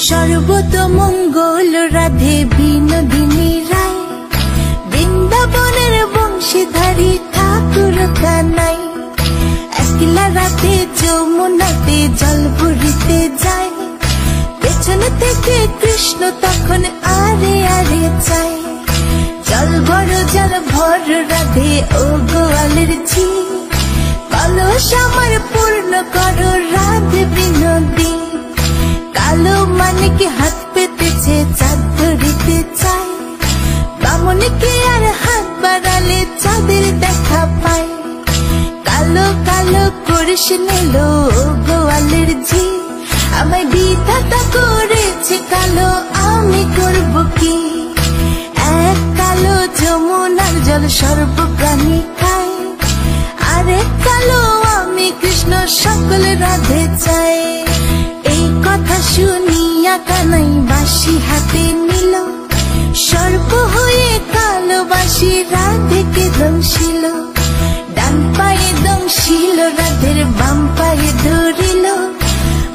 সর্বতমঙ্গল রাধে বিনোদিনী রায়, বৃন্দাবনের বংশীধারী ঠাকুর কানাই। একলা রাতে যমুনাতে জল ভরিতে যায়, পেছন থেকে কৃষ্ণ তখন আরে আরে চায়। জল ভর রাধে ও গোয়ালের ঝি, কলস আমার পূর্ণ করো রাধে বিনোদী। কালো মানিকে হাত পেতেছে চাঁদ ধরিতে চায়, বামনকে আর হাত বাড়ালে চাঁদের দেখা পায়। কালো কালো করিস নিল গোয়ালের ঝি, আমায় বিধাতা করেছে কালো, আমি করব কি? এক কালো যমুনার জল সর্বপ্রাণী খায়, আরেক কালো আমি কৃষ্ণ সকল রাধে চাই। এই কথা শুনিয়া কানাই বাঁশি হাতে নিল, সর্প হয়ে কালো বাঁশি রাধেকে দংশিল। ডান পায়ে দংশিল রাধের, বাম পায়ে ধরিল,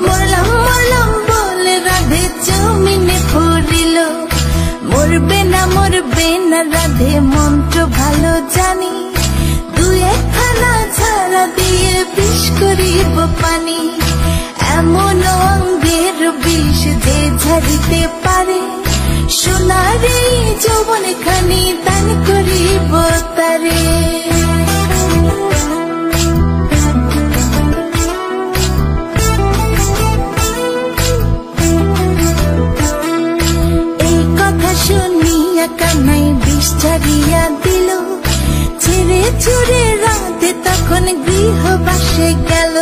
মরলাম মরলাম বলে রাধে জমিনে পড়িল। মরবে না রাধে মন্ত্র ভালো জানি, দুই একখানা ছাড়া দিয়ে বিষ করিব পানি। এমন অঙ্গের বিষ যে ঝাড়িতে পারে, সোনার এই যৌবন খানি দান করিব তারে। এই কথা শুনিয়া কানাই বিষ ঝাড়িয়া দিল, ছেড়ে ছুড়ে রাধে তখন গৃহবাসে গেল।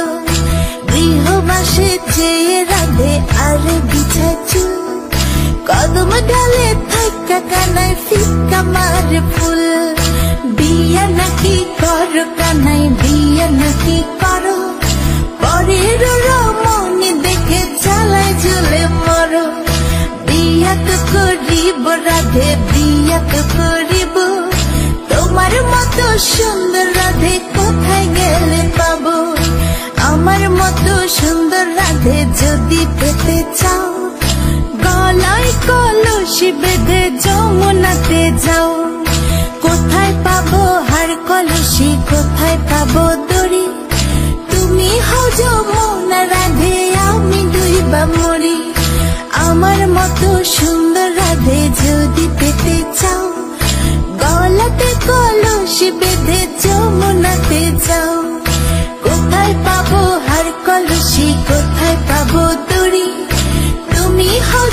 গৃহবাসে চেয়ে রাধে আর বিছায় চুল, কদম ডালে থাকা কানাই ফিক্কা মারে ফুল। বিয়া নাকি করো কানাই, বিয়া নাকি করো, পরের রমণী দেখে জ্বালায় জ্বলে মরো। বিয়া তো করিব রাধে, বিয়া তো করিব, তোমার মতো সুন্দর রাধে কোথায় গেলে পাবো? আমার মতো সুন্দর রাধে যদি পেতে চাও, গলায় কলসি বেঁধে যমুনাতে যাও। কোথায় পাবো হার কলসি, কোথায় পাবো দড়ি? তুমি হও যমুনা রাধে, আমি ডুইবা মরি। আমার মতো সুন্দর রাধে যদি পেতে চাও, গলাতে কলসি বেঁধে যমুনাতে যাও। কোথায় পাবো হার কলসি, কোথায় পাবো দড়ি? তুমি হও